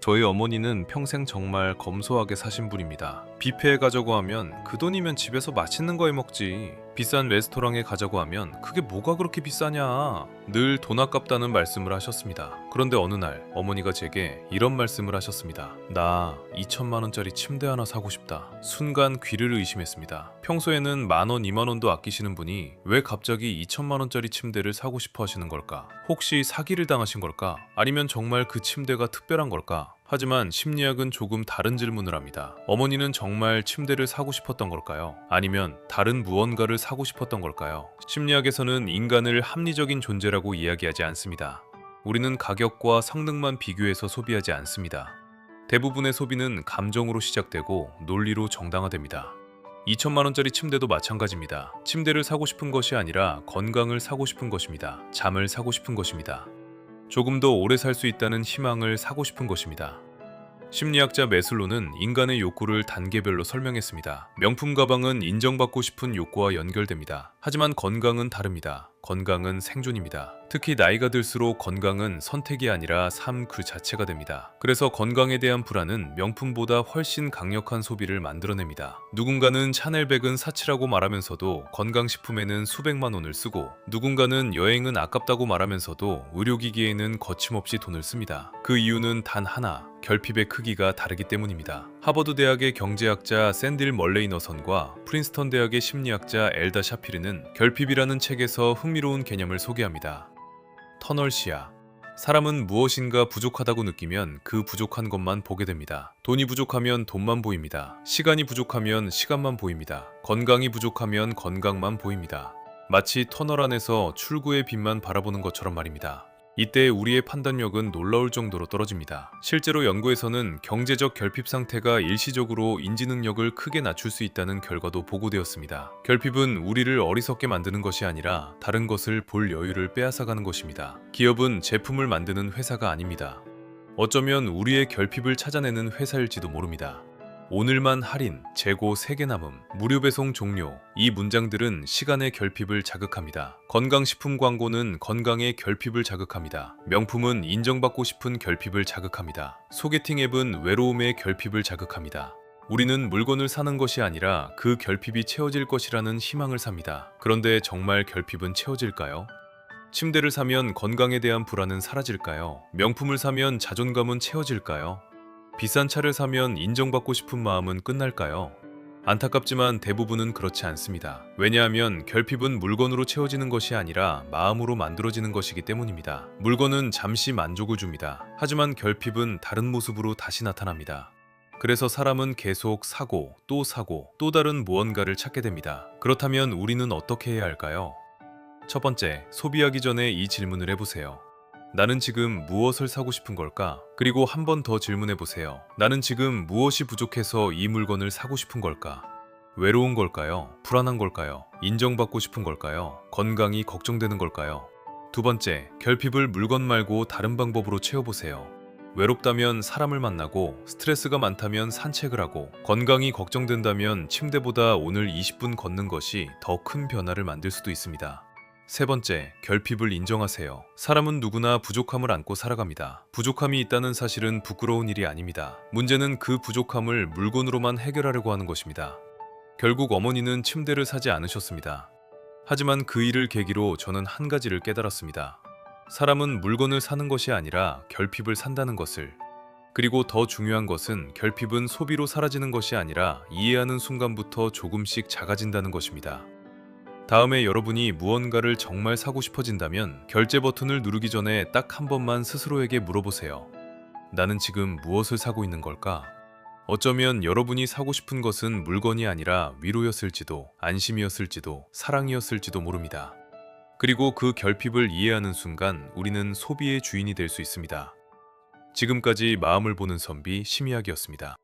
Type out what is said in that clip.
저희 어머니는 평생 정말 검소하게 사신 분입니다. 뷔페에 가자고 하면 그 돈이면 집에서 맛있는 거 해 먹지. 비싼 레스토랑에 가자고 하면 그게 뭐가 그렇게 비싸냐. 늘 돈 아깝다는 말씀을 하셨습니다. 그런데 어느 날 어머니가 제게 이런 말씀을 하셨습니다. 나 2천만 원짜리 침대 하나 사고 싶다. 순간 귀를 의심했습니다. 평소에는 만 원, 2만 원도 아끼시는 분이 왜 갑자기 2천만 원짜리 침대를 사고 싶어 하시는 걸까? 혹시 사기를 당하신 걸까? 아니면 정말 그 침대가 특별한 걸까? 하지만 심리학은 조금 다른 질문을 합니다. 어머니는 정말 침대를 사고 싶었던 걸까요? 아니면 다른 무언가를 사고 싶었던 걸까요? 심리학에서는 인간을 합리적인 존재라고 이야기하지 않습니다. 우리는 가격과 성능만 비교해서 소비하지 않습니다. 대부분의 소비는 감정으로 시작되고 논리로 정당화됩니다. 2천만 원짜리 침대도 마찬가지입니다. 침대를 사고 싶은 것이 아니라 건강을 사고 싶은 것입니다. 잠을 사고 싶은 것입니다. 조금 더 오래 살 수 있다는 희망을 사고 싶은 것입니다. 심리학자 메슬로는 인간의 욕구를 단계별로 설명했습니다. 명품 가방은 인정받고 싶은 욕구와 연결됩니다. 하지만 건강은 다릅니다. 건강은 생존입니다. 특히 나이가 들수록 건강은 선택이 아니라 삶 그 자체가 됩니다. 그래서 건강에 대한 불안은 명품보다 훨씬 강력한 소비를 만들어냅니다. 누군가는 샤넬백은 사치라고 말하면서도 건강식품에는 수백만 원을 쓰고, 누군가는 여행은 아깝다고 말하면서도 의료기기에는 거침없이 돈을 씁니다. 그 이유는 단 하나, 결핍의 크기가 다르기 때문입니다. 하버드 대학의 경제학자 샌딜 멀레이너선과 프린스턴 대학의 심리학자 엘다 샤피르는 결핍이라는 책에서 흥미로운 개념을 소개합니다. 터널시야. 사람은 무엇인가 부족하다고 느끼면 그 부족한 것만 보게 됩니다. 돈이 부족하면 돈만 보입니다. 시간이 부족하면 시간만 보입니다. 건강이 부족하면 건강만 보입니다. 마치 터널 안에서 출구의 빛만 바라보는 것처럼 말입니다. 이때 우리의 판단력은 놀라울 정도로 떨어집니다. 실제로 연구에서는 경제적 결핍 상태가 일시적으로 인지 능력을 크게 낮출 수 있다는 결과도 보고되었습니다. 결핍은 우리를 어리석게 만드는 것이 아니라 다른 것을 볼 여유를 빼앗아가는 것입니다. 기업은 제품을 만드는 회사가 아닙니다. 어쩌면 우리의 결핍을 찾아내는 회사일지도 모릅니다. 오늘만 할인, 재고 3개 남음, 무료 배송 종료. 이 문장들은 시간의 결핍을 자극합니다. 건강식품 광고는 건강의 결핍을 자극합니다. 명품은 인정받고 싶은 결핍을 자극합니다. 소개팅 앱은 외로움의 결핍을 자극합니다. 우리는 물건을 사는 것이 아니라 그 결핍이 채워질 것이라는 희망을 삽니다. 그런데 정말 결핍은 채워질까요? 침대를 사면 건강에 대한 불안은 사라질까요? 명품을 사면 자존감은 채워질까요? 비싼 차를 사면 인정받고 싶은 마음은 끝날까요? 안타깝지만 대부분은 그렇지 않습니다. 왜냐하면 결핍은 물건으로 채워지는 것이 아니라 마음으로 만들어지는 것이기 때문입니다. 물건은 잠시 만족을 줍니다. 하지만 결핍은 다른 모습으로 다시 나타납니다. 그래서 사람은 계속 사고 또 다른 무언가를 찾게 됩니다. 그렇다면 우리는 어떻게 해야 할까요? 첫 번째, 소비하기 전에 이 질문을 해보세요. 나는 지금 무엇을 사고 싶은 걸까? 그리고 한 번 더 질문해 보세요. 나는 지금 무엇이 부족해서 이 물건을 사고 싶은 걸까? 외로운 걸까요? 불안한 걸까요? 인정받고 싶은 걸까요? 건강이 걱정되는 걸까요? 두 번째, 결핍을 물건 말고 다른 방법으로 채워보세요. 외롭다면 사람을 만나고, 스트레스가 많다면 산책을 하고, 건강이 걱정된다면 침대보다 오늘 20분 걷는 것이 더 큰 변화를 만들 수도 있습니다. 세 번째, 결핍을 인정하세요. 사람은 누구나 부족함을 안고 살아갑니다. 부족함이 있다는 사실은 부끄러운 일이 아닙니다. 문제는 그 부족함을 물건으로만 해결하려고 하는 것입니다. 결국 어머니는 침대를 사지 않으셨습니다. 하지만 그 일을 계기로 저는 한 가지를 깨달았습니다. 사람은 물건을 사는 것이 아니라 결핍을 산다는 것을. 그리고 더 중요한 것은 결핍은 소비로 사라지는 것이 아니라 이해하는 순간부터 조금씩 작아진다는 것입니다. 다음에 여러분이 무언가를 정말 사고 싶어진다면 결제 버튼을 누르기 전에 딱 한 번만 스스로에게 물어보세요. 나는 지금 무엇을 사고 있는 걸까? 어쩌면 여러분이 사고 싶은 것은 물건이 아니라 위로였을지도, 안심이었을지도, 사랑이었을지도 모릅니다. 그리고 그 결핍을 이해하는 순간 우리는 소비의 주인이 될 수 있습니다. 지금까지 마음을 보는 선비 심리학이었습니다.